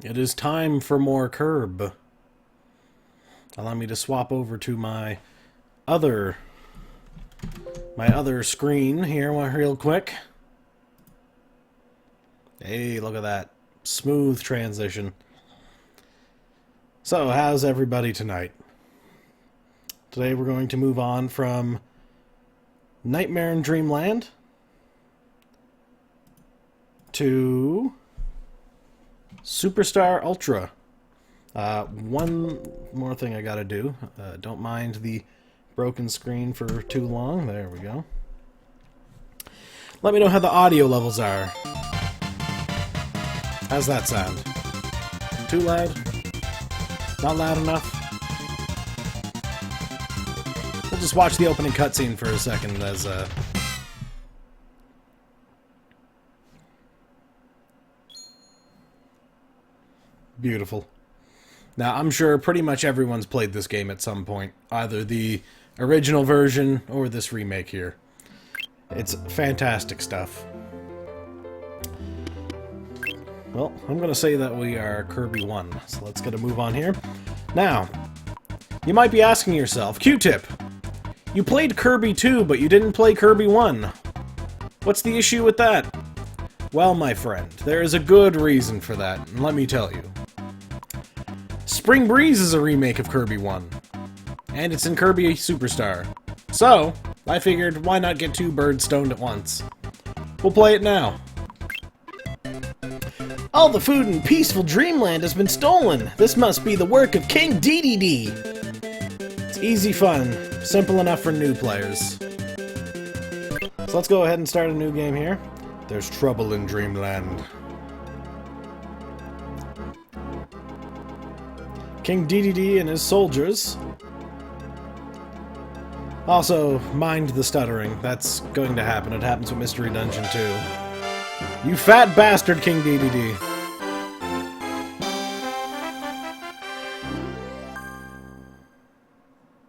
It is time for more Curb. Allow me to swap over to my other screen here real quick. Hey, look at that. Smooth transition. So, how's everybody tonight? Today we're going to move on from Nightmare in Dreamland to Superstar Ultra. One more thing I gotta do. Don't mind the broken screen for too long. There we go. Let me know how the audio levels are. How's that sound? Too loud? Not loud enough? We'll just watch the opening cutscene for a second as beautiful. Now, I'm sure pretty much everyone's played this game at some point. Either the original version or this remake here. It's fantastic stuff. Well, I'm going to say that we are Kirby 1, so let's get a move on here. Now, you might be asking yourself, Qtip, you played Kirby 2, but you didn't play Kirby 1. What's the issue with that? Well, my friend, there is a good reason for that, and let me tell you. Spring Breeze is a remake of Kirby 1, and it's in Kirby Superstar. So, I figured, why not get two birds stoned at once? We'll play it now. All the food in peaceful Dreamland has been stolen. This must be the work of King DDD. It's easy fun, simple enough for new players. So let's go ahead and start a new game here. There's trouble in Dreamland. King DDD and his soldiers. Also, mind the stuttering. That's going to happen. It happens with Mystery Dungeon 2. You fat bastard, King DDD.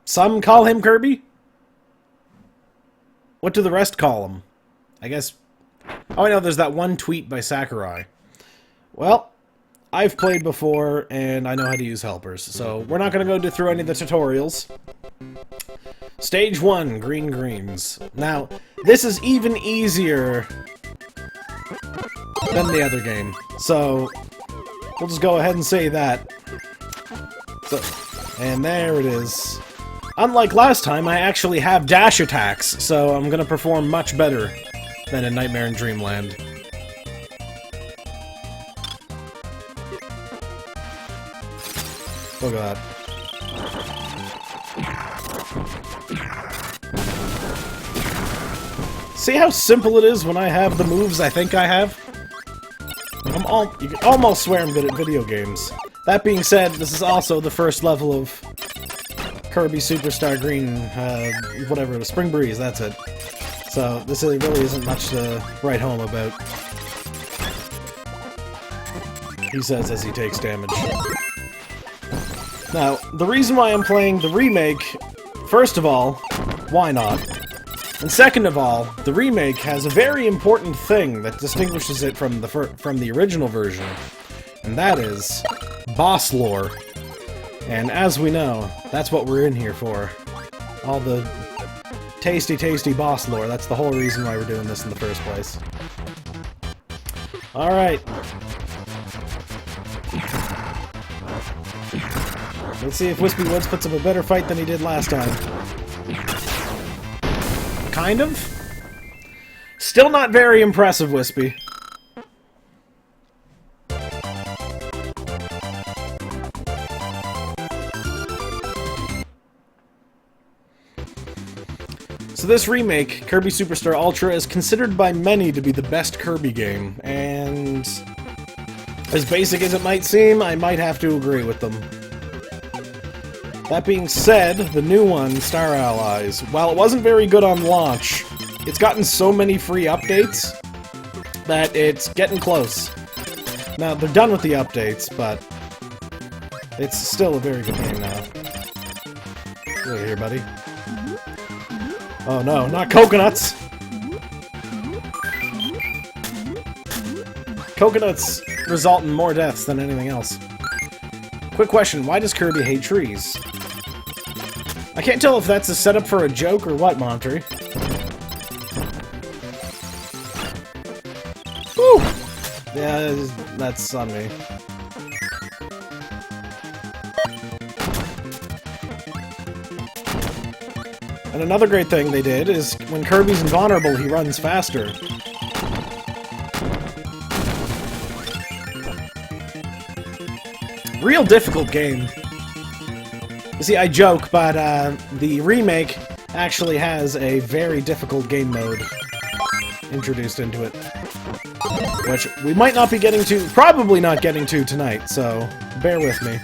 Some call him Kirby? What do the rest call him? I guess... Oh, I know, there's that one tweet by Sakurai. Well, I've played before, and I know how to use helpers, so we're not going to go through any of the tutorials. Stage 1, Green Greens. Now, this is even easier than the other game, so we'll just go ahead and say that. So, and there it is. Unlike last time, I actually have dash attacks, so I'm going to perform much better than in Nightmare in Dreamland. Look at that. See how simple it is when I have the moves I think I have? You can almost swear I'm good at video games. That being said, this is also the first level of Kirby Superstar Green, whatever, Spring Breeze, that's it. So, this really isn't much to write home about. He says as he takes damage. Now, the reason why I'm playing the remake, first of all, why not? And second of all, the remake has a very important thing that distinguishes it from the original version, and that is boss lore. And as we know, that's what we're in here for. All the tasty, tasty boss lore. That's the whole reason why we're doing this in the first place. Alright. Let's see if Wispy Woods puts up a better fight than he did last time. Kind of? Still not very impressive, Wispy. So this remake, Kirby Superstar Ultra, is considered by many to be the best Kirby game, and as basic as it might seem, I might have to agree with them. That being said, the new one, Star Allies, while it wasn't very good on launch, it's gotten so many free updates that it's getting close. Now, they're done with the updates, but it's still a very good game now. Look here, buddy. Oh no, not coconuts! Coconuts result in more deaths than anything else. Quick question, why does Kirby hate trees? I can't tell if that's a setup for a joke or what, Monterey. Woo! Yeah, that's on me. And another great thing they did is when Kirby's invulnerable, he runs faster. Real difficult game. You see, I joke, but the remake actually has a very difficult game mode introduced into it. Which we might not be getting to, probably not getting to tonight, so bear with me.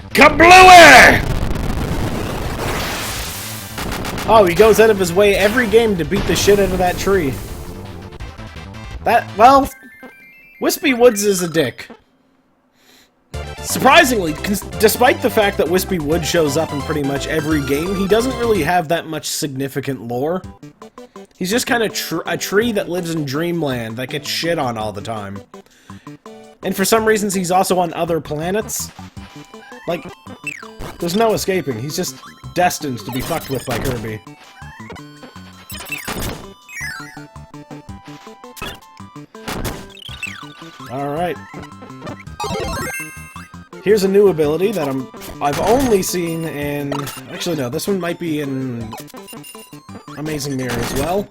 Kablooey! Oh, he goes out of his way every game to beat the shit out of that tree. Well, Wispy Woods is a dick. Surprisingly, despite the fact that Wispy Woods shows up in pretty much every game, he doesn't really have that much significant lore. He's just kind of a tree that lives in Dreamland that gets shit on all the time. And for some reasons, he's also on other planets. Like, there's no escaping. He's just destined to be fucked with by Kirby. Alright. Here's a new ability that I've only seen in... Actually, no, this one might be in Amazing Mirror as well.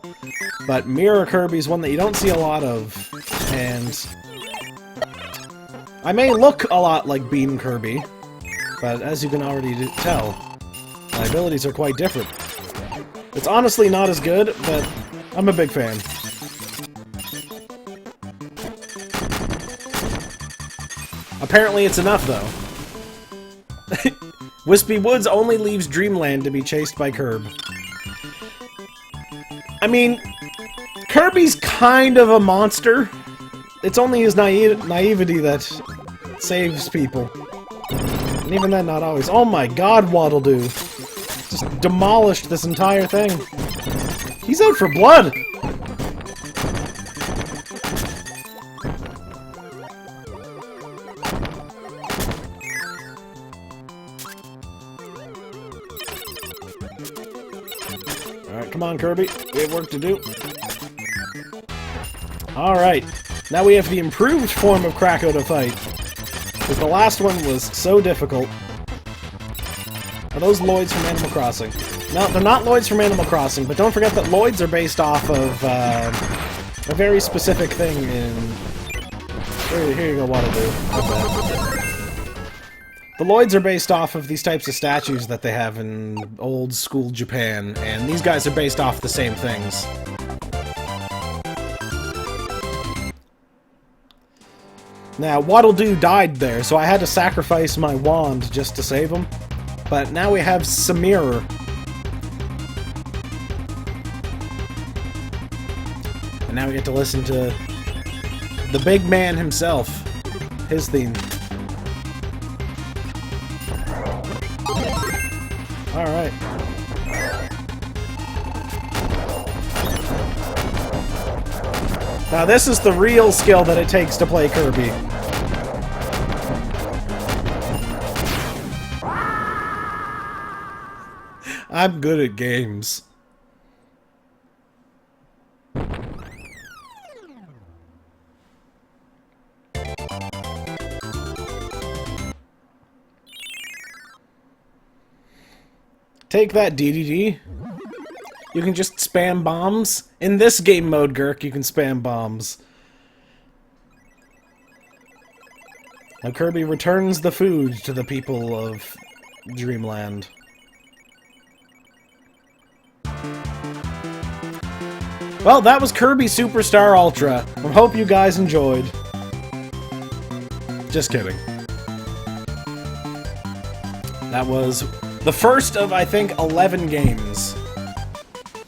But Mirror Kirby is one that you don't see a lot of, and I may look a lot like Bean Kirby, but as you can already tell, my abilities are quite different. It's honestly not as good, but I'm a big fan. Apparently it's enough, though. Wispy Woods only leaves Dreamland to be chased by Kirby. I mean, Kirby's kind of a monster. It's only his naivety that saves people. And even then, not always. Oh my god, Waddle Doo. Just demolished this entire thing. He's out for blood! Alright, come on, Kirby. We have work to do. Alright. Now we have the improved form of Kracko to fight. Because the last one was so difficult. Are those Lloyds from Animal Crossing? No, they're not Lloyds from Animal Crossing, but don't forget that Lloyds are based off of a very specific thing in... Here you go, Waddle Doo. The Lloyds are based off of these types of statues that they have in old school Japan, and these guys are based off the same things. Now, Waddle Doo died there, so I had to sacrifice my wand just to save him. But now we have Samir. And now we get to listen to the big man himself. His theme. Alright. Now this is the real skill that it takes to play Kirby. I'm good at games. Take that, DDD. You can just spam bombs. In this game mode, Gurk, you can spam bombs. Now Kirby returns the food to the people of Dreamland. Well, that was Kirby Superstar Ultra. I hope you guys enjoyed. Just kidding. That was the first of, I think, 11 games.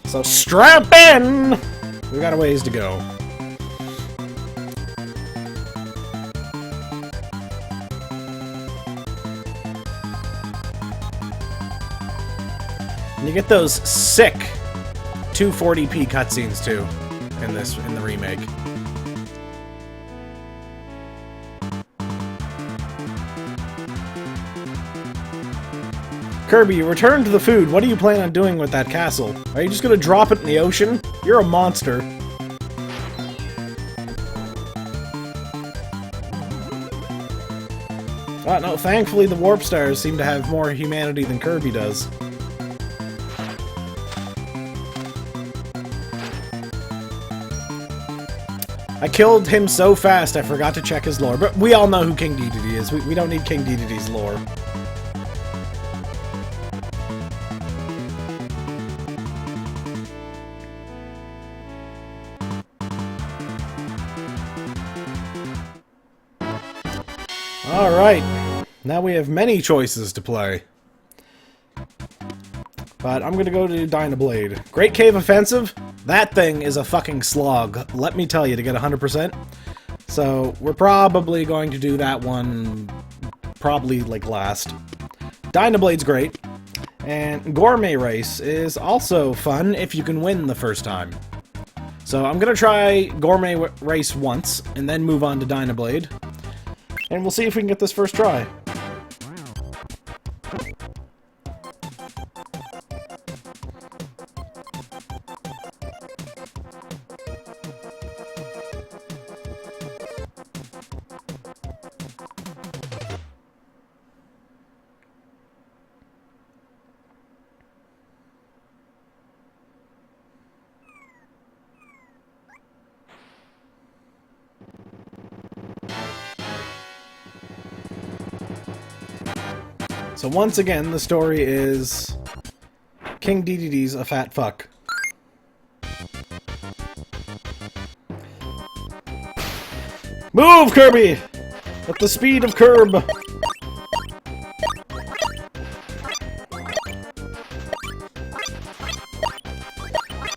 So strap in! We got a ways to go. And you get those sick 240p cutscenes too. in the remake. Kirby, you returned to the food. What do you plan on doing with that castle? Are you just gonna drop it in the ocean? You're a monster. Oh, no, thankfully the Warp Stars seem to have more humanity than Kirby does. I killed him so fast I forgot to check his lore, but we all know who King Dedede is. We don't need King Dedede's lore. Alright, now we have many choices to play. But I'm gonna go to Dynablade. Great Cave Offensive? That thing is a fucking slog, let me tell you, to get 100%. So, we're probably going to do that one, probably, like, last. Dynablade's great. And Gourmet Race is also fun if you can win the first time. So, I'm gonna try Gourmet Race once, and then move on to Dynablade. And we'll see if we can get this first try. So once again, the story is King Dedede's a fat fuck. Move, Kirby! At the speed of Curb!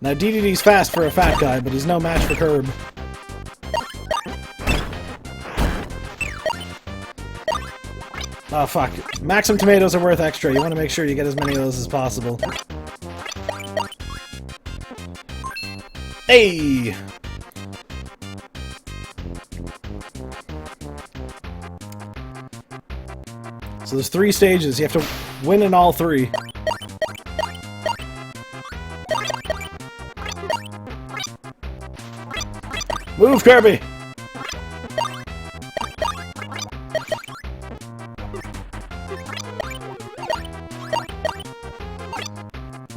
Now Dedede's fast for a fat guy, but he's no match for Curb. Oh, fuck. Maximum tomatoes are worth extra. You want to make sure you get as many of those as possible. Hey! So there's 3 stages. You have to win in all 3. Move, Kirby!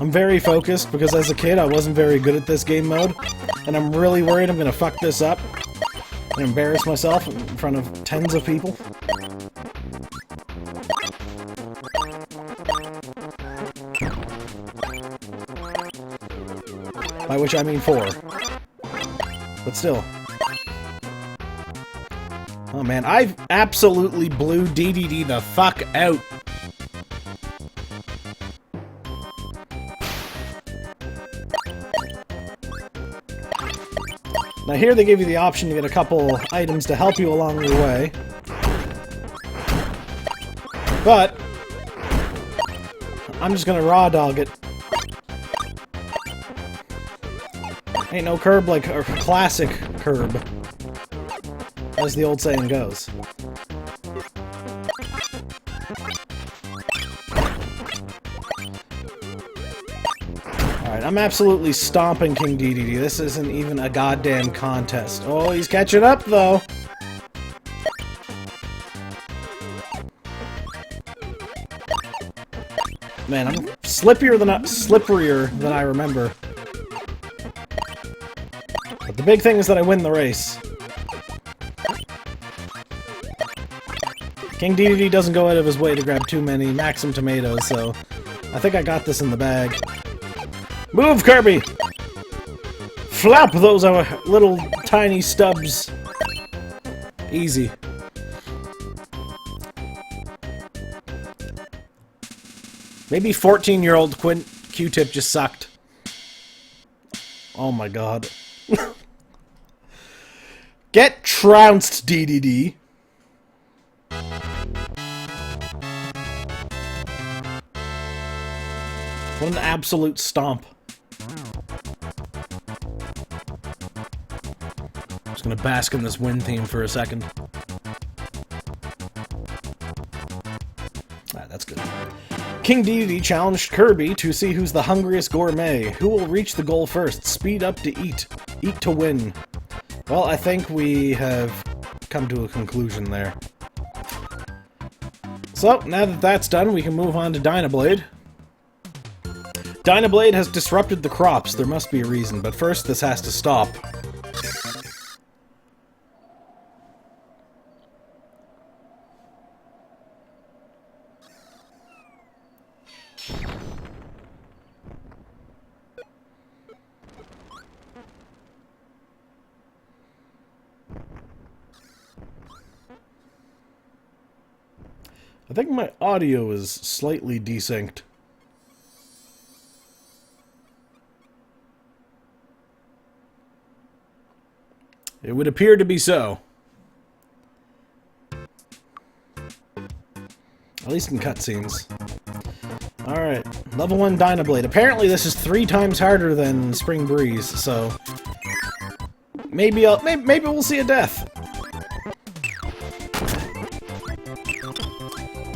I'm very focused because as a kid I wasn't very good at this game mode, and I'm really worried I'm gonna fuck this up and embarrass myself in front of tens of people. By which I mean 4. But still. Oh man, I absolutely blew Dedede the fuck out. Now here they give you the option to get a couple items to help you along your way. But I'm just gonna raw dog it. Ain't no curb like a classic curb, as the old saying goes. Alright, I'm absolutely stomping King Dedede. This isn't even a goddamn contest. Oh, he's catching up, though. Man, I'm slipperier than I remember. But the big thing is that I win the race. King Dedede doesn't go out of his way to grab too many Maxim tomatoes, so I think I got this in the bag. Move, Kirby! Flap those little tiny stubs. Easy. Maybe 14-year-old Qtip just sucked. Oh my god. Get trounced, Dedede. What an absolute stomp. Just gonna bask in this wind theme for a second. Ah, that's good. King Dedede challenged Kirby to see who's the hungriest gourmet. Who will reach the goal first? Speed up to eat. Eat to win. Well, I think we have come to a conclusion there. So, now that that's done, we can move on to Dynablade. Dynablade has disrupted the crops. There must be a reason, but first this has to stop. I think my audio is slightly desynced. It would appear to be so. At least in cutscenes. Alright, level 1 Dynablade. Apparently this is 3 times harder than Spring Breeze, so... Maybe we'll see a death.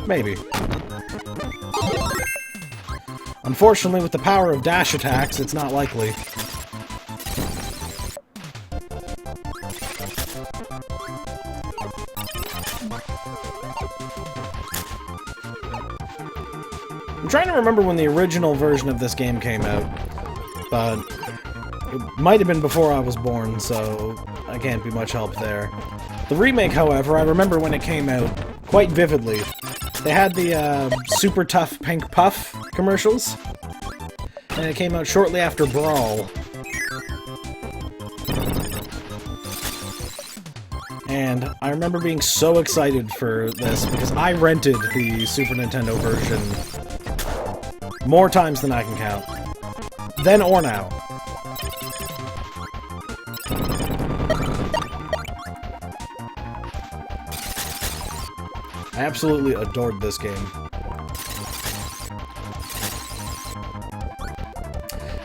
Maybe. Unfortunately, with the power of dash attacks, it's not likely. I'm trying to remember when the original version of this game came out, but it might have been before I was born, so I can't be much help there. The remake, however, I remember when it came out quite vividly. They had the super tough Pink Puff commercials, and it came out shortly after Brawl. And I remember being so excited for this because I rented the Super Nintendo version more times than I can count. Then or now. I absolutely adored this game.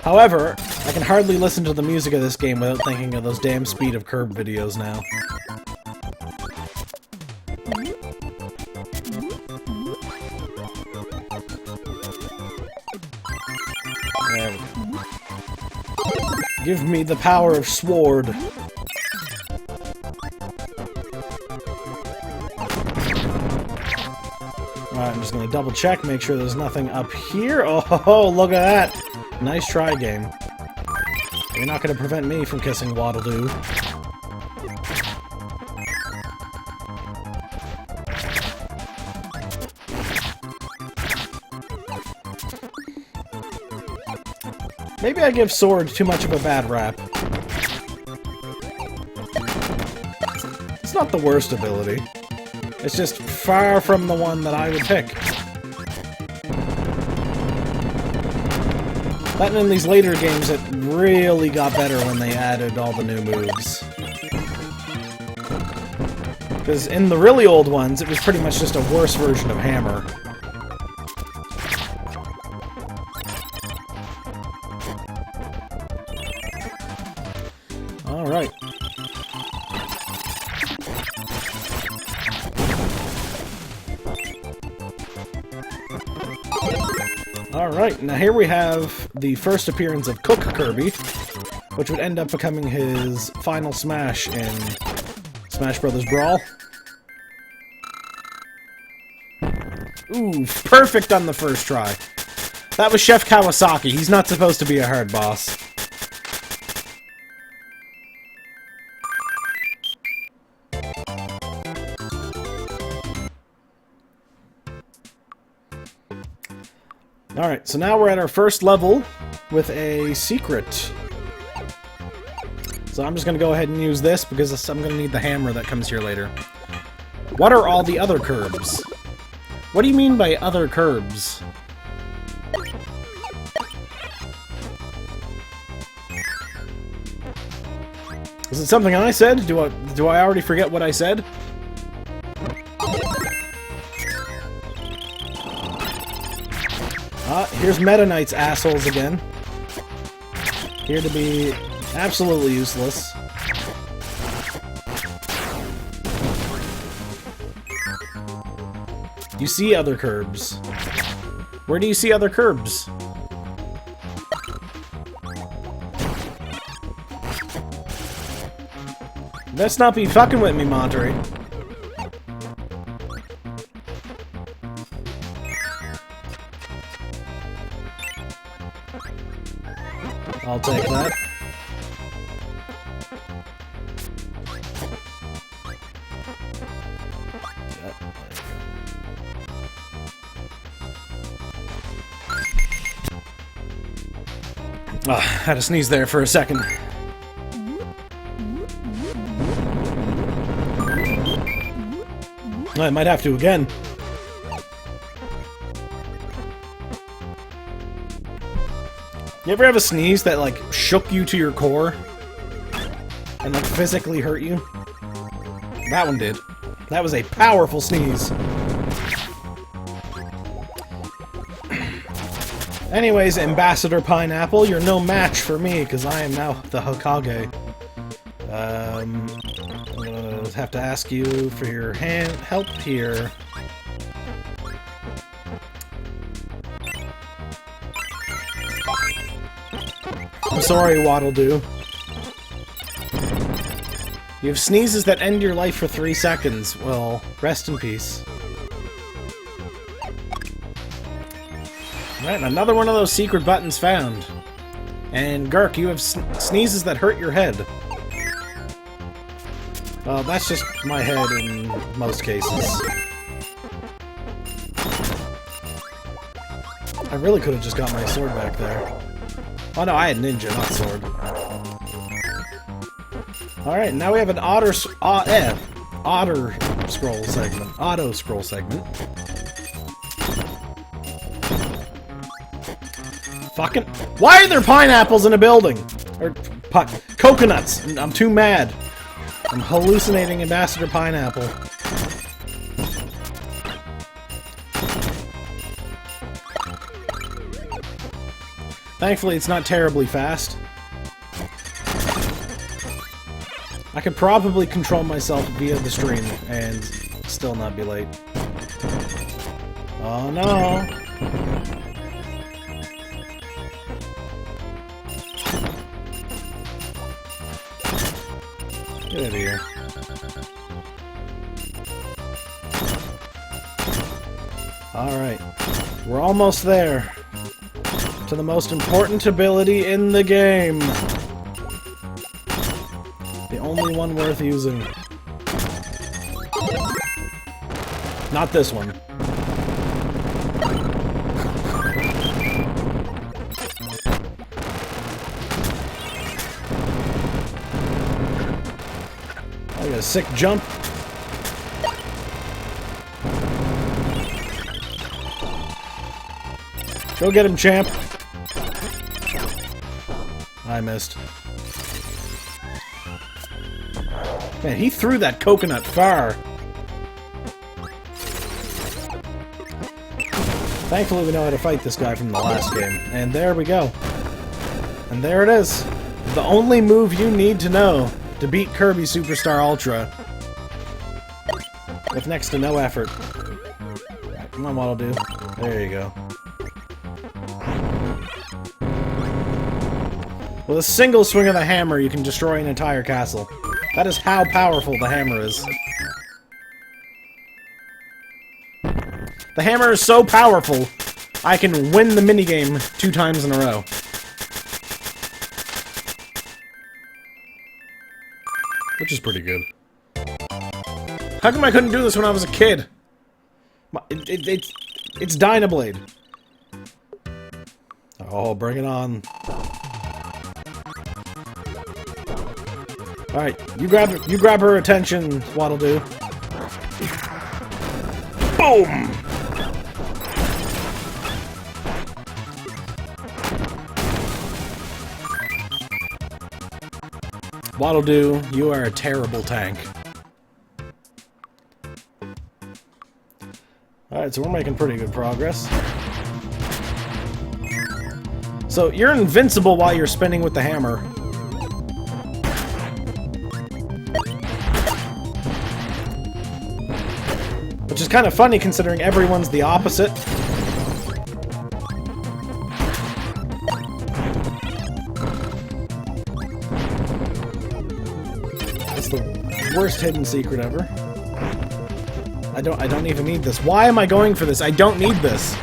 However, I can hardly listen to the music of this game without thinking of those damn Speed of Curb videos now. There we go. Give me the power of Sword. Alright, I'm just gonna double check, make sure there's nothing up here. Oh, look at that! Nice try, game. You're not gonna prevent me from kissing Waddle-Doo. Maybe I give Sword too much of a bad rap. It's not the worst ability. It's just far from the one that I would pick. But in these later games, it really got better when they added all the new moves. Because in the really old ones, it was pretty much just a worse version of Hammer. Alright. Alright, now here we have the first appearance of Cook Kirby, which would end up becoming his final smash in Smash Bros. Brawl. Ooh, perfect on the first try. That was Chef Kawasaki. He's not supposed to be a hard boss. Alright, so now we're at our first level with a secret. So I'm just going to go ahead and use this because I'm going to need the hammer that comes here later. What are all the other curbs? What do you mean by other curbs? Is it something I said? Do I already forget what I said? Here's Meta Knight's assholes again. Here to be absolutely useless. You see other Kirbs. Where do you see other Kirbs? Let's not be fucking with me, Monterey. I'll take that. Had to sneeze there for a second. I might have to again. You ever have a sneeze that, like, shook you to your core? And, like, physically hurt you? That one did. That was a powerful sneeze. Anyways, Ambassador Pineapple, you're no match for me, because I am now the Hokage. I'm gonna have to ask you for your help here. I'm sorry, Waddle-Doo. You have sneezes that end your life for 3 seconds. Well, rest in peace. Alright, another one of those secret buttons found. And Gurk, you have sneezes that hurt your head. Well, that's just my head in most cases. I really could have just got my sword back there. Oh no, I had ninja, not sword. Alright, now we have an otter scroll segment. Auto scroll segment. Fucking... Why are there pineapples in a building? Or... coconuts! I'm too mad. I'm hallucinating Ambassador Pineapple. Thankfully, it's not terribly fast. I could probably control myself via the stream and still not be late. Oh no! Get out of here. Alright. We're almost there. To the most important ability in the game. The only one worth using. Not this one. I got a sick jump. Go get him, champ. I missed. Man, he threw that coconut far. Thankfully, we know how to fight this guy from the last game. And there we go. And there it is. The only move you need to know to beat Kirby Superstar Ultra. With next to no effort. Come on, Waddle-Doo. There you go. With a single swing of the hammer, you can destroy an entire castle. That is how powerful the hammer is. The hammer is so powerful, I can win the minigame 2 times in a row. Which is pretty good. How come I couldn't do this when I was a kid? It's Dynablade. Oh, bring it on. Alright, you grab her attention, Waddle-Doo. Boom! Waddle-Doo, you are a terrible tank. Alright, so we're making pretty good progress. So, you're invincible while you're spinning with the hammer. Which is kind of funny considering everyone's the opposite. That's the worst hidden secret ever. I don't even need this. Why am I going for this? I don't need this.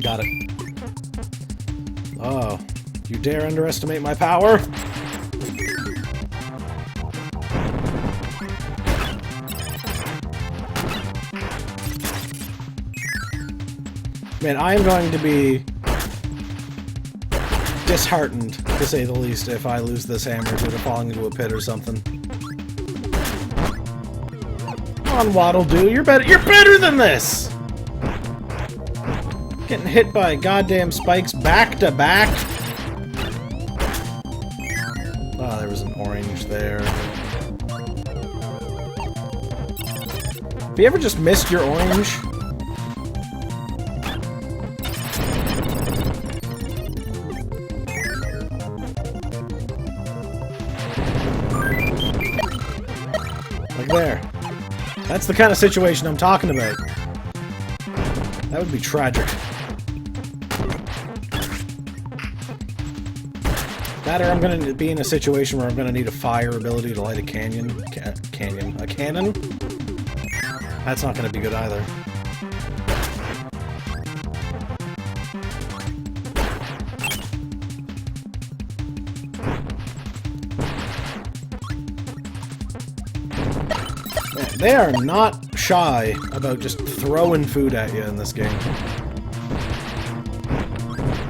Got it. Oh, you dare underestimate my power? Man, I am going to be disheartened, to say the least, if I lose this hammer due to falling into a pit or something. Come on, Waddle Doo, you're better than this! Getting hit by goddamn spikes back to back. Oh, there was an orange there. Have you ever just missed your orange? Like there. That's the kind of situation I'm talking about. That would be tragic. That or I'm gonna be in a situation where I'm gonna need a fire ability to light a cannon. A cannon? That's not gonna be good either. Man, they are not shy about just throwing food at you in this game.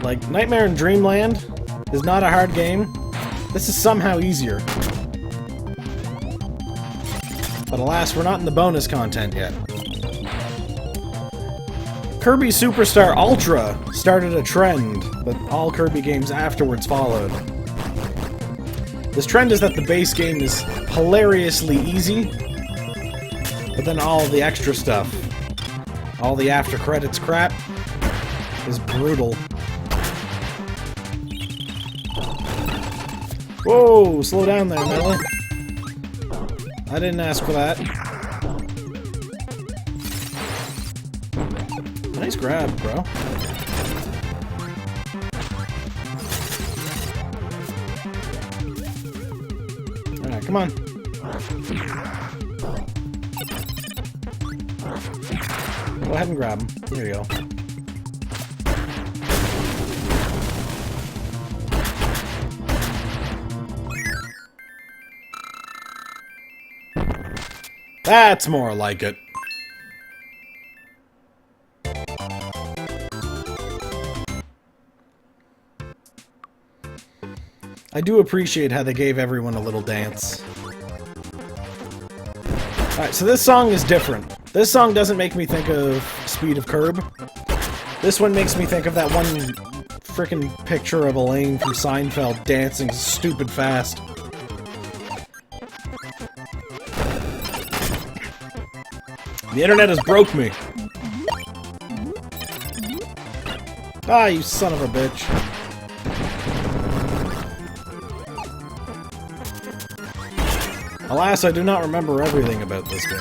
Like, Nightmare in Dreamland is not a hard game. This is somehow easier. But alas, we're not in the bonus content yet. Kirby Superstar Ultra started a trend that all Kirby games afterwards followed. This trend is that the base game is hilariously easy, but then all the extra stuff, all the after credits crap, is brutal. Whoa, slow down there, Melly. I didn't ask for that. Nice grab, bro. Alright, come on. Go ahead and grab him. There you go. That's more like it. I do appreciate how they gave everyone a little dance. Alright, so this song is different. This song doesn't make me think of Speed of Curb. This one makes me think of that one frickin' picture of Elaine from Seinfeld dancing stupid fast. The internet has broke me. Ah, you son of a bitch. Alas, I do not remember everything about this game.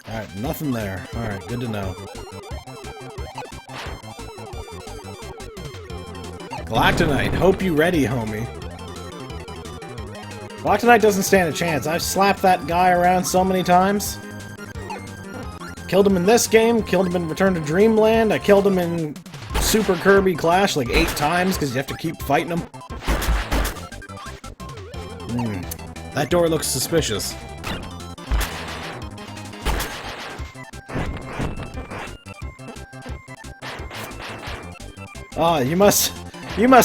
Alright, nothing there. Alright, good to know. Galactonite, hope you ready, homie. Galactonite doesn't stand a chance. I've slapped that guy around so many times. Killed him in this game, killed him in Return to Dreamland, I killed him in Super Kirby Clash like 8 times because you have to keep fighting him. That door looks suspicious. Ah, you must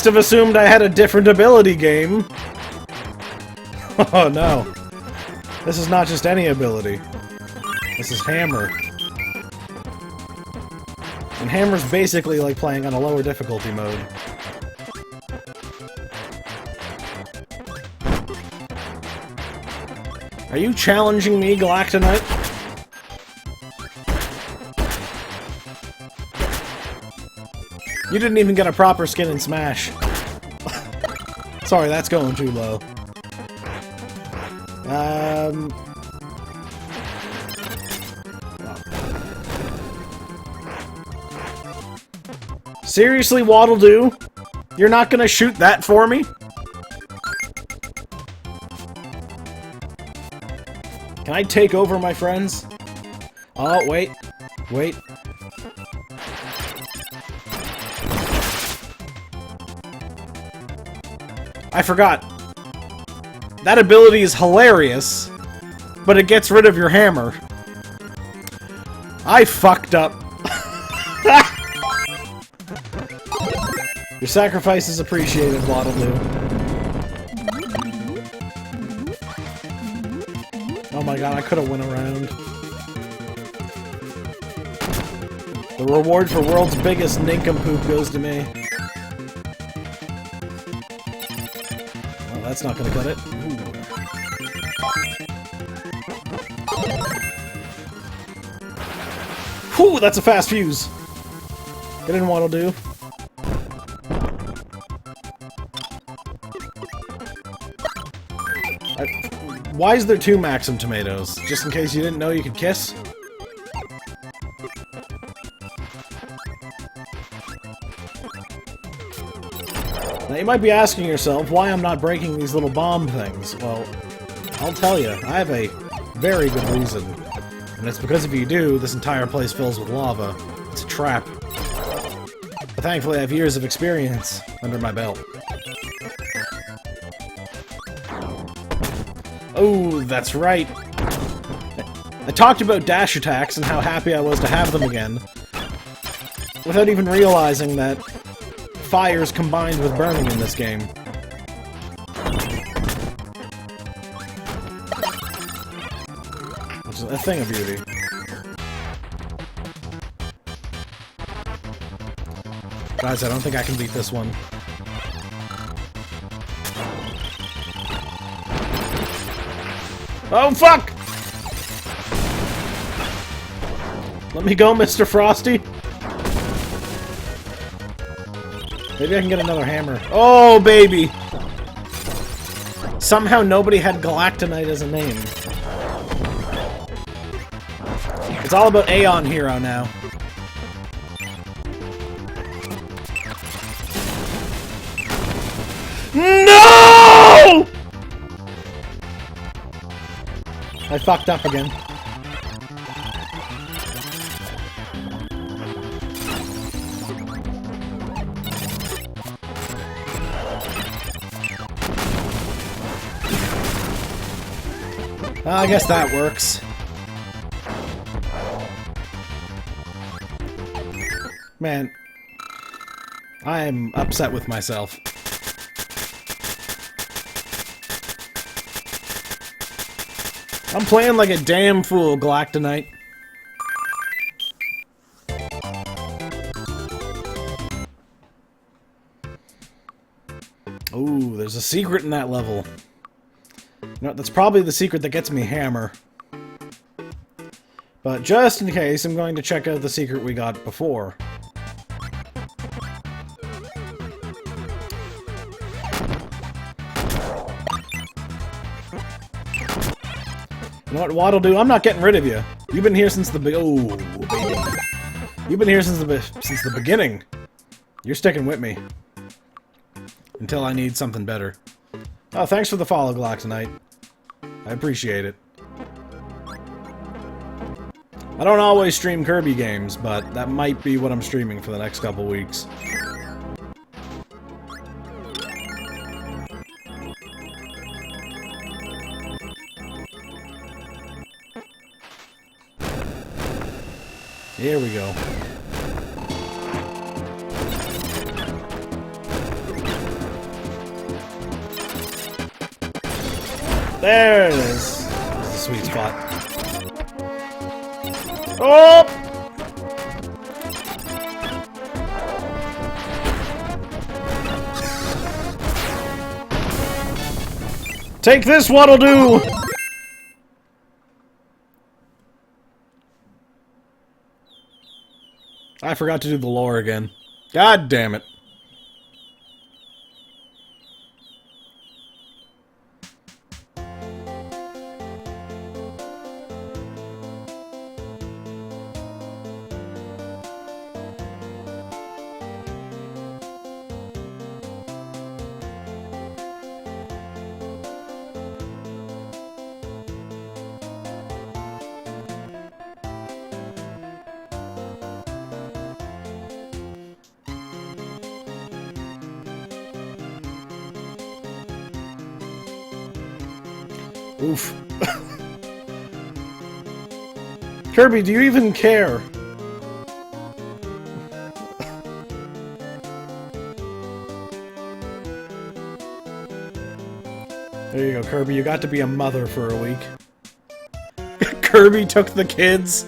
have assumed I had a different ability game. Oh no. This is not just any ability. This is Hammer. And Hammer's basically like playing on a lower difficulty mode. Are you challenging me, Galactonite? You didn't even get a proper skin in Smash. Sorry, that's going too low. Seriously, Waddle Doo? You're not gonna shoot that for me? Can I take over, my friends? Oh, wait. Wait. I forgot. That ability is hilarious, but it gets rid of your hammer. I fucked up. Your sacrifice is appreciated, Waddle Doo. Oh my god, I could have went around. The reward for world's biggest nincompoop goes to me. Well, that's not gonna cut it. Whew, that's a fast fuse. Get in, Waddle Doo. Why is there 2 Maxim tomatoes? Just in case you didn't know you could kiss? Now you might be asking yourself why I'm not breaking these little bomb things. Well, I'll tell you, I have a very good reason. And it's because if you do, this entire place fills with lava. It's a trap. But thankfully I have years of experience under my belt. Oh, that's right. I talked about dash attacks and how happy I was to have them again, without even realizing that fire's combined with burning in this game. Which is a thing of beauty. Guys, I don't think I can beat this one. Oh, fuck! Let me go, Mr. Frosty. Maybe I can get another hammer. Oh, baby! Somehow nobody had Galactonite as a name. It's all about Aeon Hero now. No! I fucked up again. I guess that works. Man, I'm upset with myself. I'm playing like a damn fool, Galactonite. Ooh, there's a secret in that level. You know, that's probably the secret that gets me hammer. But just in case, I'm going to check out the secret we got before. You know what, Waddle Doo? I'm not getting rid of you. You've been here since the oh, baby. You've been here since the beginning. You're sticking with me until I need something better. Oh, thanks for the follow, Galactonite. I appreciate it. I don't always stream Kirby games, but that might be what I'm streaming for the next couple weeks. Here we go. There it is. That's a sweet spot. Oh! Take this, Waddle Doo! I forgot to do the lore again. God damn it. Oof. Kirby, do you even care? There you go, Kirby. You got to be a mother for a week. Kirby took the kids.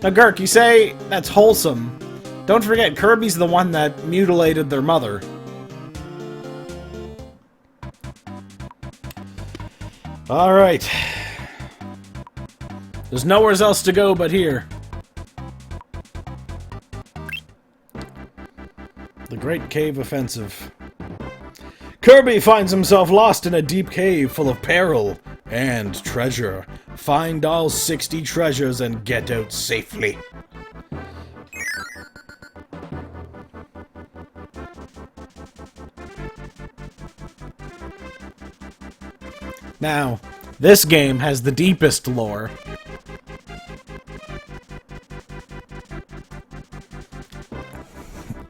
Now, Gurk, you say that's wholesome. Don't forget, Kirby's the one that mutilated their mother. Alright. There's nowhere else to go but here. The Great Cave Offensive. Kirby finds himself lost in a deep cave full of peril and treasure. Find all 60 treasures and get out safely. Now, this game has the deepest lore.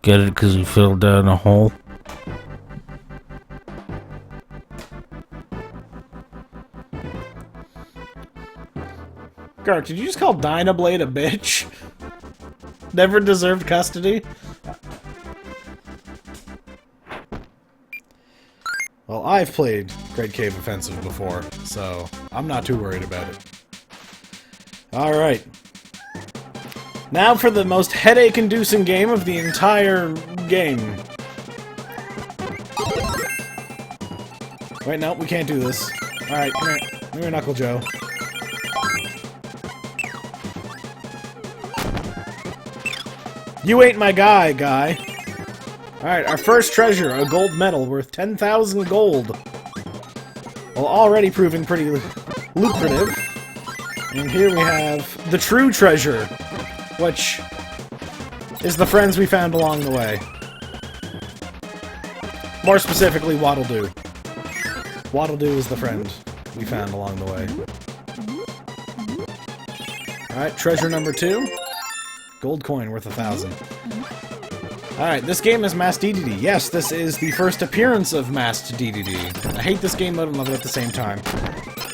Get it because he fell down a hole? Gark, did you just call Dynablade a bitch? Never deserved custody? Well, I've played Great Cave Offensive before, so I'm not too worried about it. Alright. Now for the most headache-inducing game of the entire game. Wait, no, we can't do this. Alright, come here. Come here, Knuckle Joe. You ain't my guy. Alright, our first treasure, a gold medal worth 10,000 gold. Well, already proving pretty lucrative. And here we have the true treasure, which is the friends we found along the way. More specifically, Waddle-Doo. Waddle-Doo is the friend we found along the way. Alright, treasure number 2. Gold coin worth 1,000. Alright, this game is Masked DDD. Yes, this is the first appearance of Masked DDD. I hate this game mode and love it at the same time.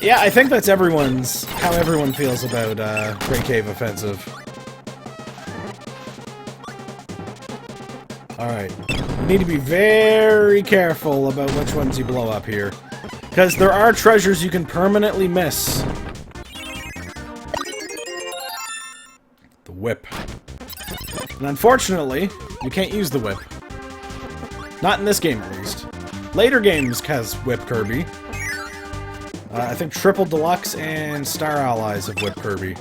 Yeah, I think that's how everyone feels about Great Cave Offensive. Alright, you need to be very careful about which ones you blow up here. Because there are treasures you can permanently miss. The whip. And unfortunately, you can't use the whip. Not in this game, at least. Later games has Whip Kirby. I think Triple Deluxe and Star Allies have Whip Kirby.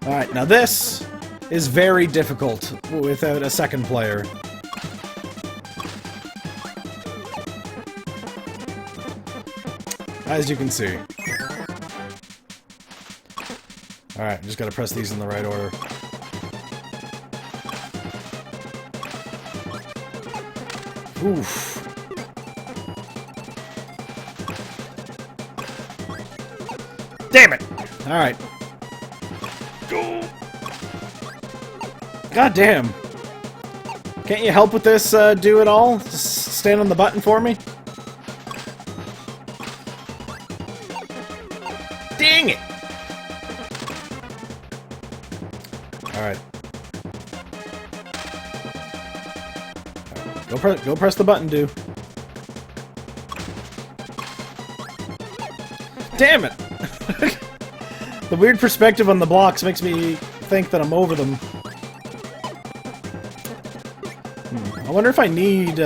Alright, now this is very difficult without a second player. As you can see. Alright, just gotta press these in the right order. Oof. Damn it! Alright. Go! God damn. Can't you help with this, do it all? Just stand on the button for me? Dang it! Alright. Go press the button, dude. Damn it! The weird perspective on the blocks makes me think that I'm over them. I wonder if I need,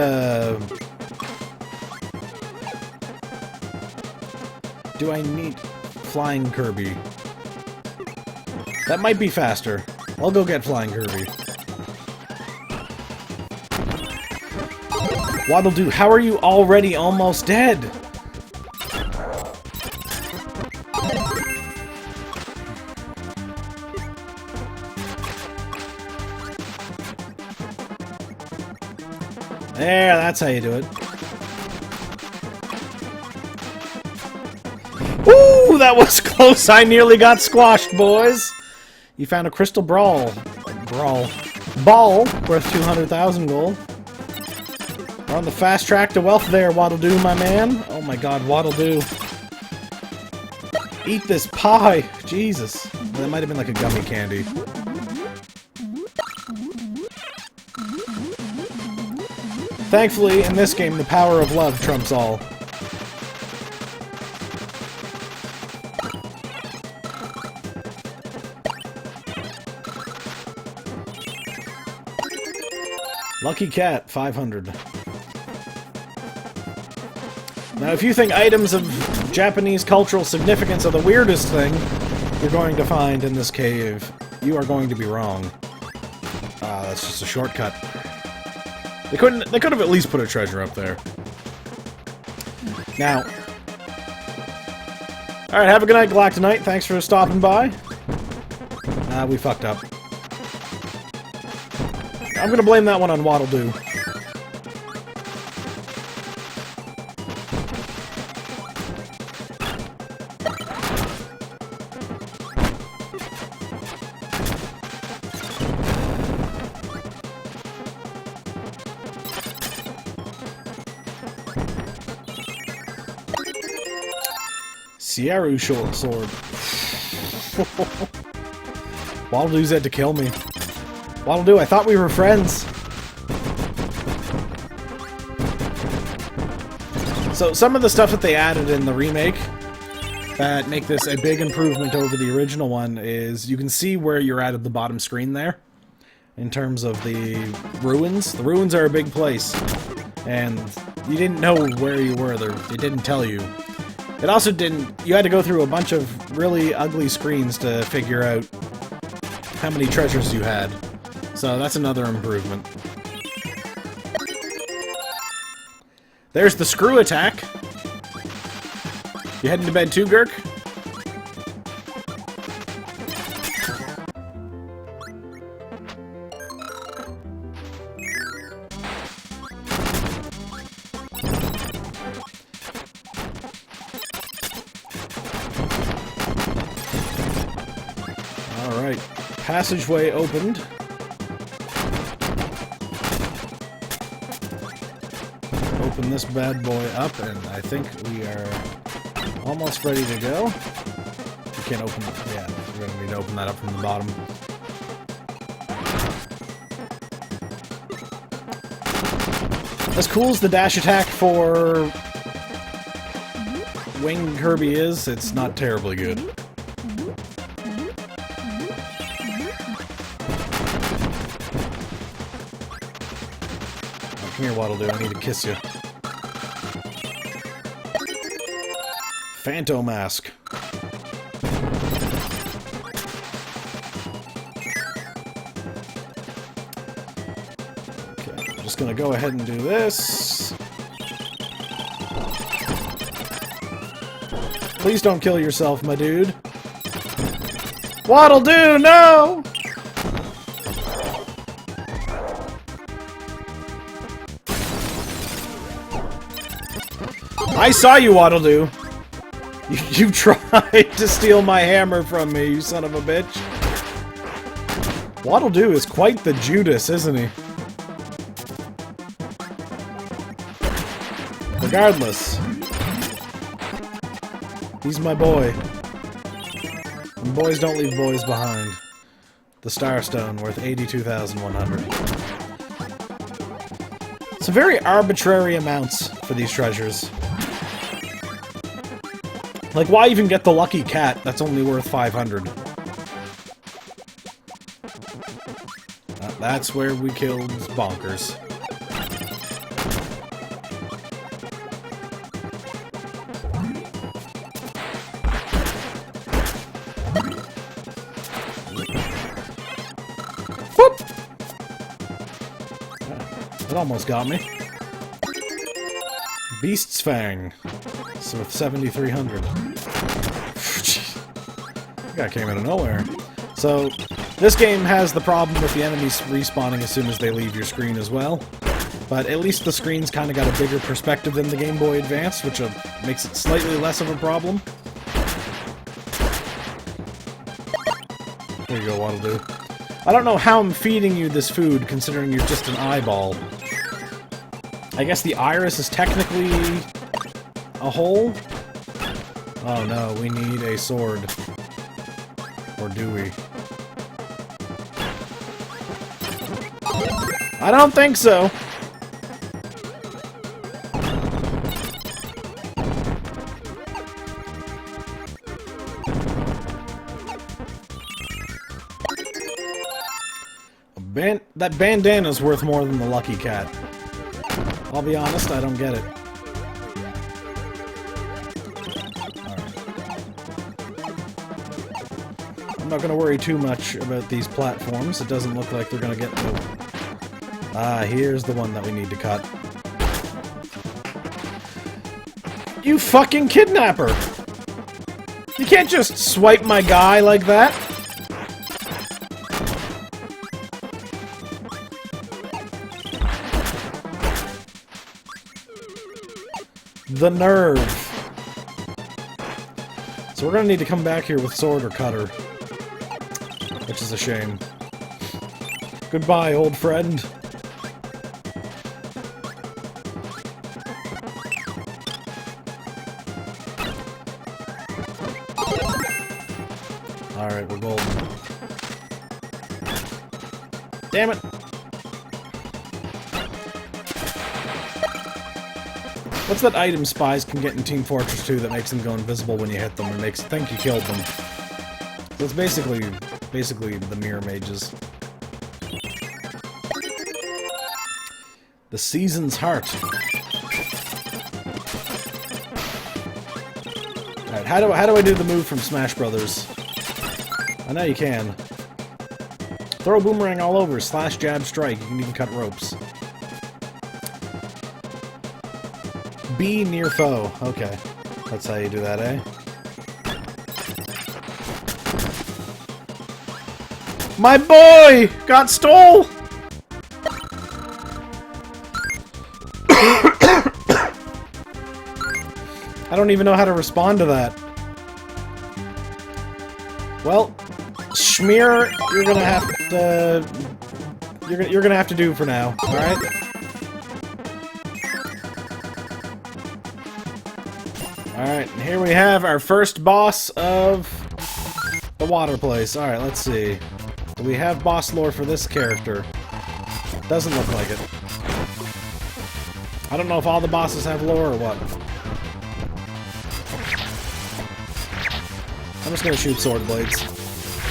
do I need Flying Kirby? That might be faster. I'll go get Flying Kirby. Waddle Doo, how are you already almost dead? There, that's how you do it. Ooh, that was close. I nearly got squashed, boys. You found a crystal ball worth 200,000 gold. We're on the fast track to wealth there, Waddle Doo, my man. Oh my god, Waddle Doo. Eat this pie. Jesus. That might have been like a gummy candy. Thankfully, in this game, the power of love trumps all. Lucky Cat, 500. Now, if you think items of Japanese cultural significance are the weirdest thing you're going to find in this cave, you are going to be wrong. That's just a shortcut. They could have at least put a treasure up there. Now, all right, have a good night, Galactonite. Thanks for stopping by. We fucked up. I'm gonna blame that one on Waddle Doo. Sierra short sword. Waddle Doo's had to kill me. Waddle Doo, I thought we were friends. So some of the stuff that they added in the remake that make this a big improvement over the original one is you can see where you're at the bottom screen there in terms of the ruins. The ruins are a big place and you didn't know where you were. They didn't tell you. It also didn't... You had to go through a bunch of really ugly screens to figure out how many treasures you had. So that's another improvement. There's the screw attack. You heading to bed too, Gurk? Alright. Passageway opened. Open this bad boy up, and I think we are almost ready to go. We can't open it. Yeah, we're gonna need to open that up from the bottom. As cool as the dash attack for Wing Kirby is, it's not terribly good. Come here, Waddle Doo, I need to kiss you. Phantom Mask. Okay, I'm just gonna go ahead and do this. Please don't kill yourself, my dude. Waddle Doo, no! I saw you, Waddle Doo. You tried to steal my hammer from me, you son of a bitch. Waddle Doo is quite the Judas, isn't he? Regardless. He's my boy. And boys don't leave boys behind. The Star Stone, worth 82,100. Some very arbitrary amounts for these treasures. Like, why even get the Lucky Cat that's only worth 500? That's where we killed Bonkers. It almost got me. Beast's Fang. So with 7,300. That guy came out of nowhere. So, this game has the problem with the enemies respawning as soon as they leave your screen as well. But at least the screen's kind of got a bigger perspective than the Game Boy Advance, which makes it slightly less of a problem. There you go, Waddle Doo. I don't know how I'm feeding you this food, considering you're just an eyeball. I guess the iris is technically a hole? Oh no, we need a sword. Or do we? I don't think so. That bandana's worth more than the Lucky Cat. I'll be honest, I don't get it. I'm not going to worry too much about these platforms. It doesn't look like they're going to get... Ah, here's the one that we need to cut. You fucking kidnapper! You can't just swipe my guy like that! The nerve. So we're gonna need to come back here with sword or cutter. Which is a shame. Goodbye, old friend. Alright, we're golden. Damn it! What's that item spies can get in Team Fortress 2 that makes them go invisible when you hit them and makes you think you killed them? So it's basically the mirror mages. The Season's Heart. Alright, how do I do the move from Smash Brothers? I know you can. Throw a boomerang all over, slash, jab, strike. You can even cut ropes. Be near foe. Okay. That's how you do that, eh? My boy! Got stole! I don't even know how to respond to that. Well, Schmear, you're gonna have to... You're gonna have to do for now, alright? Alright, and here we have our first boss of the water place. Alright, let's see. Do we have boss lore for this character? Doesn't look like it. I don't know if all the bosses have lore or what. I'm just gonna shoot sword blades.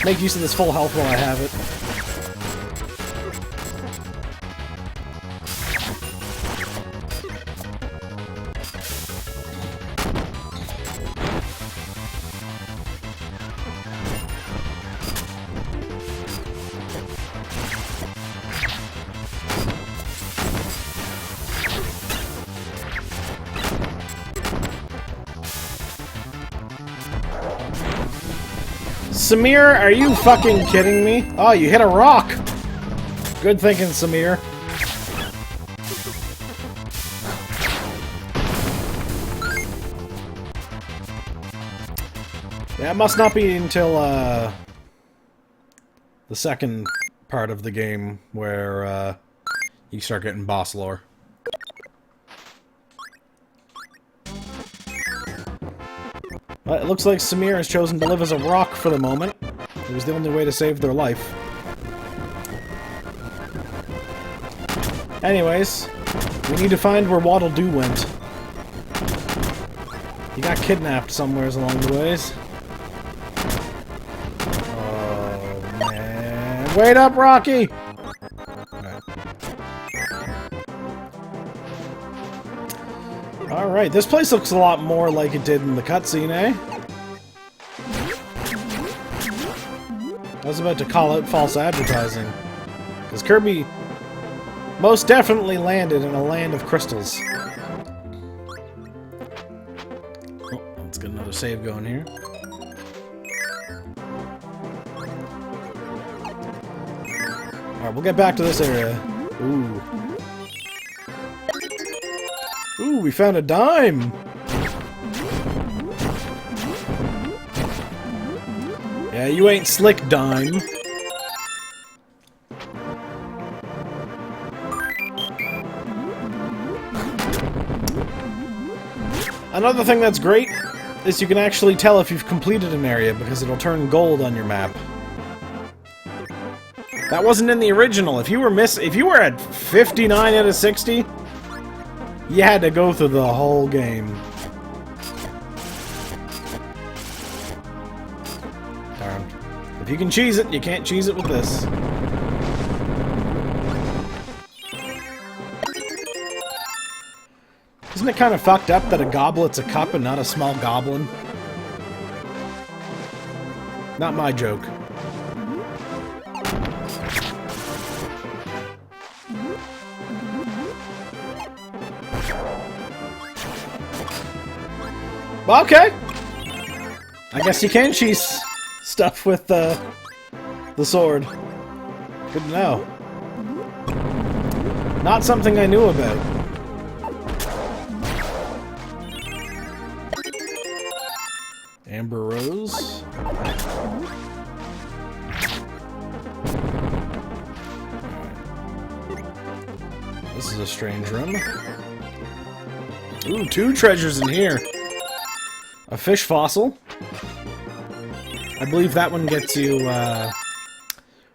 Make use of this full health while I have it. Samir, are you fucking kidding me? Oh, you hit a rock! Good thinking, Samir. Yeah, it must not be until, the second part of the game where, you start getting boss lore. Well, it looks like Samir has chosen to live as a rock for the moment. It was the only way to save their life. Anyways, we need to find where Waddle Doo went. He got kidnapped somewheres along the ways. Oh, man. Wait up, Rocky! Alright, this place looks a lot more like it did in the cutscene, eh? I was about to call out false advertising. Because Kirby most definitely landed in a land of crystals. Oh, let's get another save going here. Alright, we'll get back to this area. Ooh. Ooh, we found a dime! Yeah, you ain't slick, dime. Another thing that's great is you can actually tell if you've completed an area because it'll turn gold on your map. That wasn't in the original. If you were at 59 out of 60, you had to go through the whole game. Darn. If you can cheese it, you can't cheese it with this. Isn't it kind of fucked up that a goblet's a cup and not a small goblin? Not my joke. Okay. I guess you can cheese stuff with the sword. Good to know. Not something I knew about. Amber Rose. This is a strange room. Ooh, 2 treasures in here. A fish fossil. I believe that one gets you,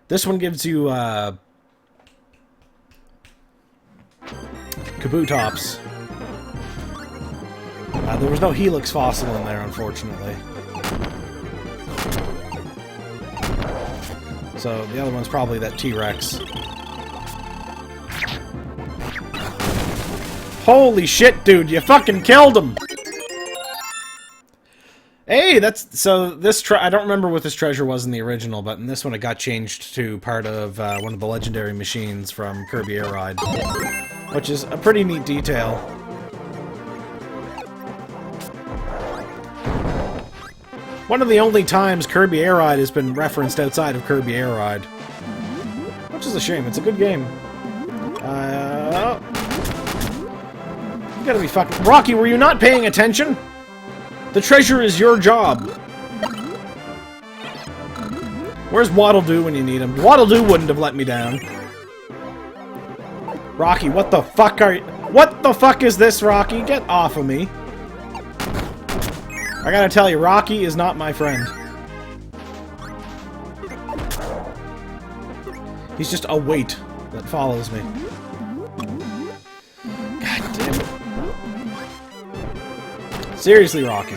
this one gives you, Kabutops. There was no Helix fossil in there, unfortunately. So, the other one's probably that T-Rex. Holy shit, dude, you fucking killed him! Hey, that's... So, this I don't remember what this treasure was in the original, but in this one it got changed to part of one of the legendary machines from Kirby Air Ride. Which is a pretty neat detail. One of the only times Kirby Air Ride has been referenced outside of Kirby Air Ride. Which is a shame, it's a good game. You gotta be fucking... Rocky, were you not paying attention? The treasure is your job. Where's Waddle-Doo when you need him? Waddle-Doo wouldn't have let me down. Rocky, what the fuck are you... What the fuck is this, Rocky? Get off of me. I gotta tell you, Rocky is not my friend. He's just a weight that follows me. God damn it. Seriously, Rocky.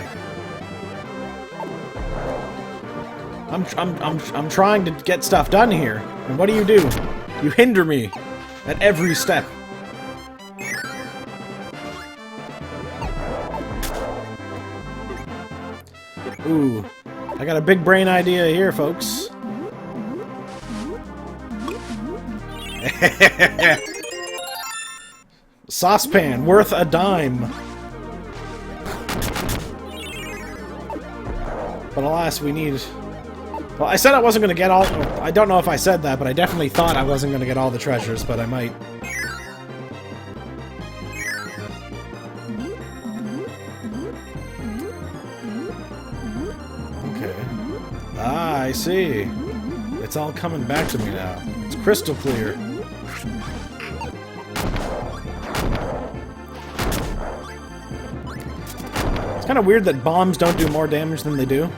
I'm trying to get stuff done here, and what do? You hinder me at every step. Ooh, I got a big brain idea here, folks. Saucepan, worth a dime. But alas, we need... Well, I said I wasn't going to get all... I don't know if I said that, but I definitely thought I wasn't going to get all the treasures, but I might. Okay. Ah, I see. It's all coming back to me now. It's crystal clear. It's kind of weird that bombs don't do more damage than they do.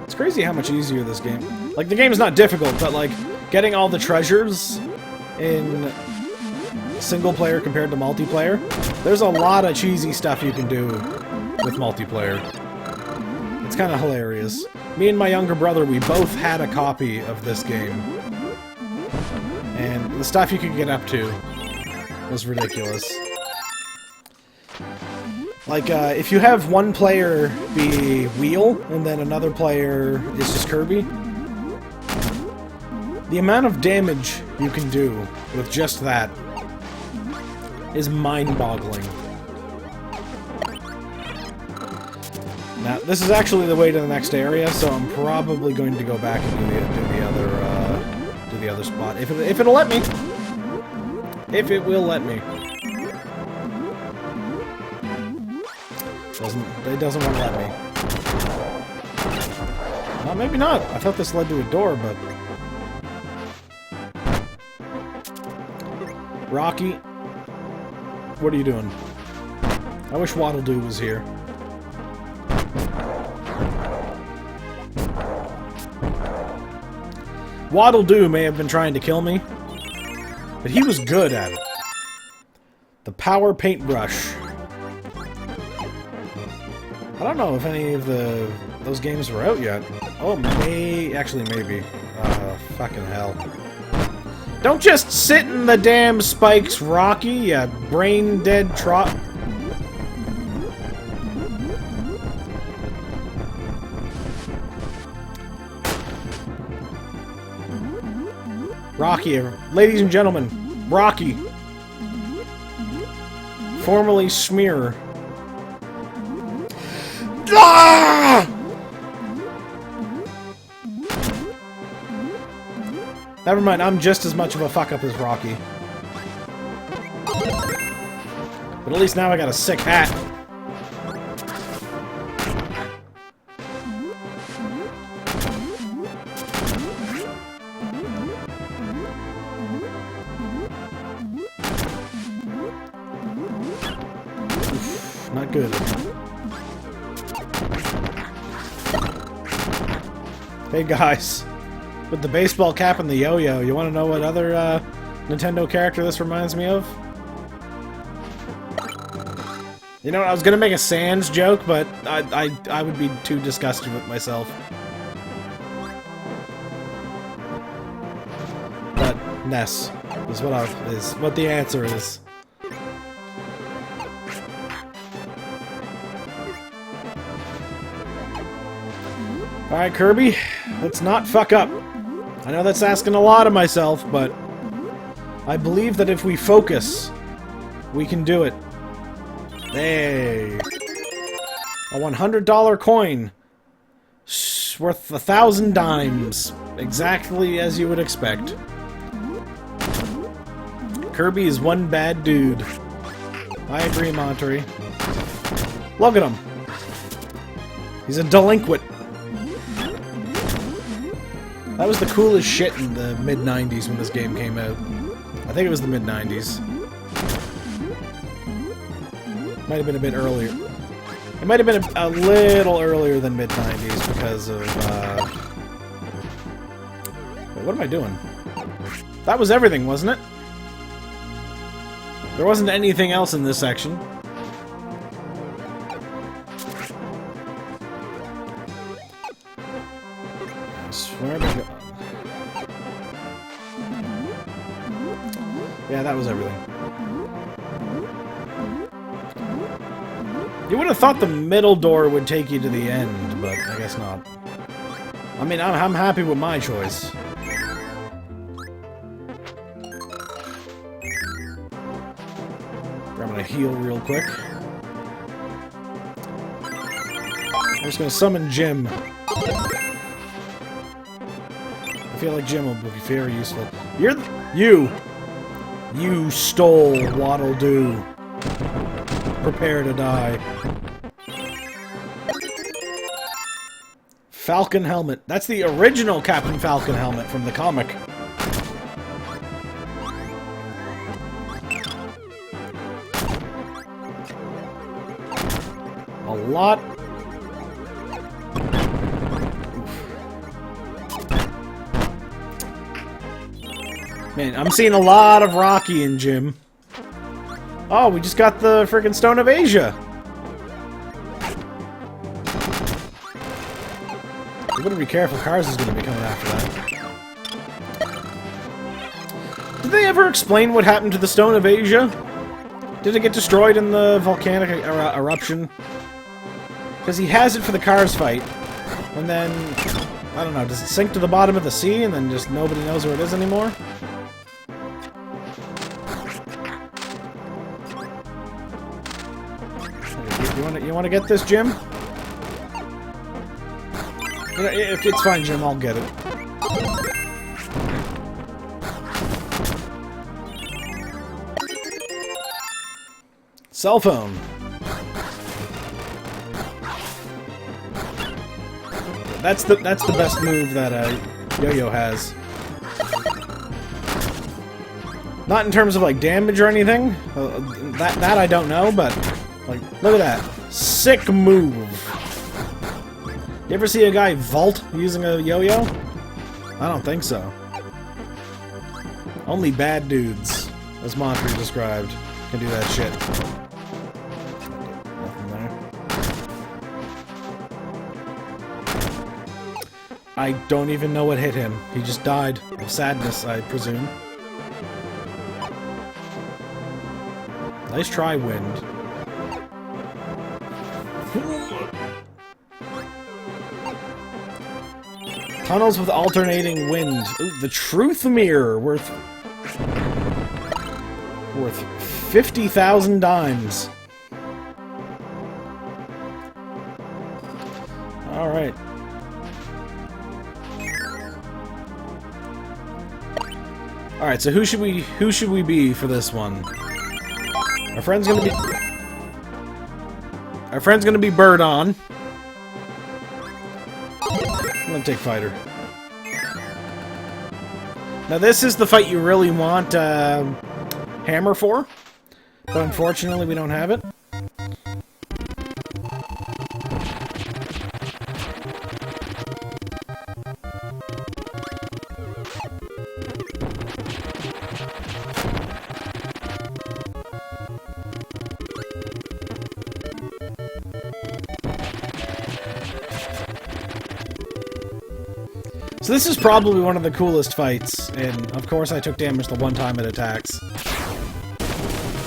It's crazy how much easier this game... Like, the game is not difficult, but, like, getting all the treasures in single player compared to multiplayer, there's a lot of cheesy stuff you can do with multiplayer. It's kind of hilarious. Me and my younger brother, we both had a copy of this game. And the stuff you could get up to was ridiculous. Like, if you have one player be Wheel, and then another player is just Kirby, the amount of damage you can do with just that is mind-boggling. Now, this is actually the way to the next area, so I'm probably going to go back and do the other spot. If it'll let me. If it will let me. It doesn't want to let me. Well, maybe not. I thought this led to a door, but... Rocky, what are you doing? I wish Waddle Doo was here. Waddle Doo may have been trying to kill me, but he was good at it. The power paintbrush. I don't know if any of those games were out yet. Oh, actually, maybe. Fucking hell. Don't just sit in the damn spikes, Rocky, you brain-dead trot. Rocky, ladies and gentlemen, Rocky. Formerly Smear. Ah! Never mind, I'm just as much of a fuck-up as Rocky. But at least now I got a sick hat. Oof, not good. Hey guys. With the baseball cap and the yo-yo, you want to know what other Nintendo character this reminds me of? You know what, I was gonna make a Sans joke, but I would be too disgusted with myself. But Ness is what the answer is. Alright, Kirby, let's not fuck up. I know that's asking a lot of myself, but I believe that if we focus, we can do it. Hey. A $100 coin. Worth 1,000 dimes. Exactly as you would expect. Kirby is one bad dude. I agree, Monterey. Look at him. He's a delinquent. That was the coolest shit in the mid-90s when this game came out. I think it was the mid-90s. Might have been a bit earlier. It might have been a little earlier than mid-90s because of, Wait, what am I doing? That was everything, wasn't it? There wasn't anything else in this section. I swear to God. Yeah, that was everything. You would have thought the middle door would take you to the end, but I guess not. I mean, I'm happy with my choice. I'm gonna heal real quick. I'm just gonna summon Jim. I feel like Jim will be very useful. You stole Waddle Doo. Prepare to die. Falcon helmet. That's the original Captain Falcon helmet from the comic. A lot. Man, I'm seeing a lot of Rocky in Jim. Oh, we just got the freaking Stone of Asia. You better be careful, Cars is going to be coming after that. Did they ever explain what happened to the Stone of Asia? Did it get destroyed in the volcanic eruption? Because he has it for the Cars fight, and then, I don't know, does it sink to the bottom of the sea and then just nobody knows where it is anymore? You want to get this, Jim? If it's fine, Jim, I'll get it. Cell phone. That's the best move that Yo-Yo has. Not in terms of like damage or anything. That I don't know, but like look at that sick move. You ever see a guy vault using a yo-yo? I don't think so. Only bad dudes, as Monty described, can do that shit. Nothing there. I don't even know what hit him. He just died of sadness, I presume. Nice try, Wind. Tunnels with alternating wind. Ooh, the truth mirror worth 50,000 dimes. All right. All right. So who should we be for this one? Our friend's gonna be Bird on. I'm gonna take Fighter. Now this is the fight you really want Hammer for, but unfortunately we don't have it. So this is probably one of the coolest fights, and of course I took damage the one time it attacks.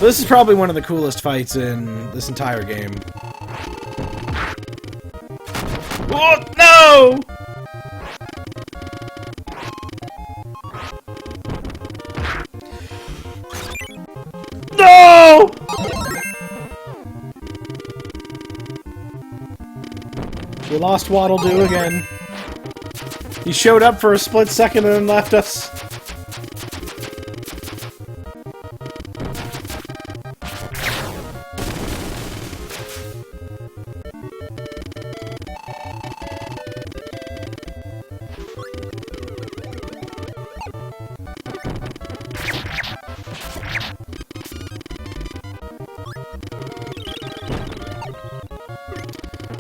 This is probably one of the coolest fights in this entire game. Oh, no! No! We lost Waddle Doo again. He showed up for a split second and then left us.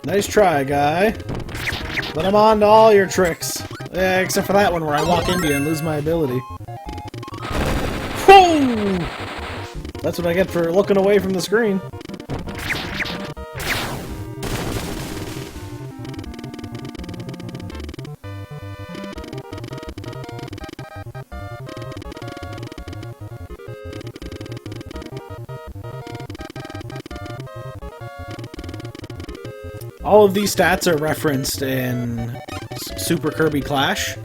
Nice try, guy. But I'm on to all your tricks. Yeah, except for that one where I walk into you and lose my ability. Whoa! That's what I get for looking away from the screen. All of these stats are referenced in Super Kirby Clash,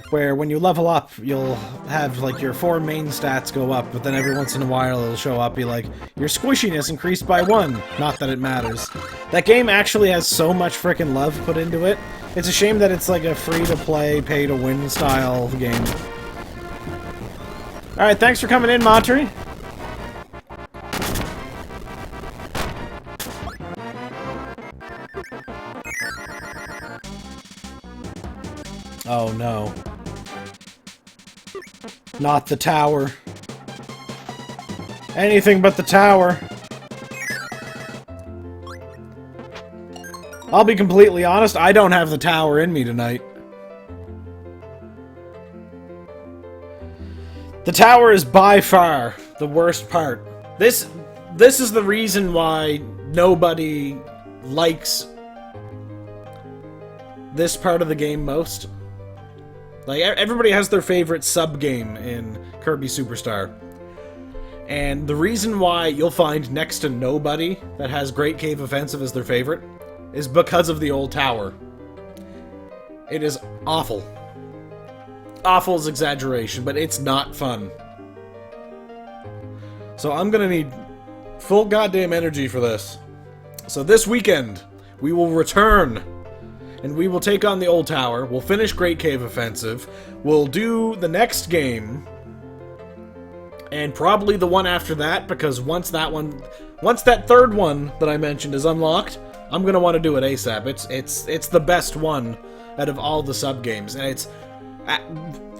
where when you level up, you'll have, like, your 4 main stats go up, but then every once in a while it'll show up, be like, your squishiness increased by 1. Not that it matters. That game actually has so much frickin' love put into it. It's a shame that it's like a free-to-play, pay-to-win style game. Alright, thanks for coming in, Monterey. Oh no. Not the tower. Anything but the tower. I'll be completely honest, I don't have the tower in me tonight. The tower is by far the worst part. This is the reason why nobody likes this part of the game most. Like, everybody has their favorite sub-game in Kirby Superstar. And the reason why you'll find next to nobody that has Great Cave Offensive as their favorite is because of the old tower. It is awful. Awful is exaggeration, but it's not fun. So I'm gonna need full goddamn energy for this. So this weekend, we will return, and we will take on the old tower. We'll finish Great Cave Offensive. We'll do the next game, and probably the one after that, because once that third one that I mentioned is unlocked, I'm gonna want to do it ASAP. It's the best one out of all the sub games, and it's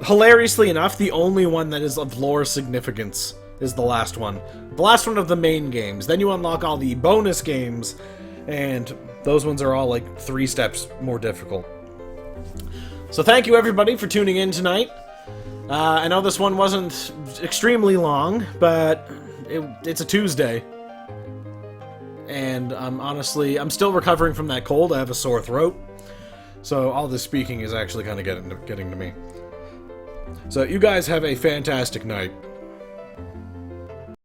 hilariously enough the only one that is of lore significance is the last one. The last one of the main games. Then you unlock all the bonus games, and those ones are all like 3 steps more difficult. So thank you everybody for tuning in tonight. I know this one wasn't extremely long, but it's a Tuesday. And I'm still recovering from that cold. I have a sore throat. So all this speaking is actually kind of getting to me. So you guys have a fantastic night.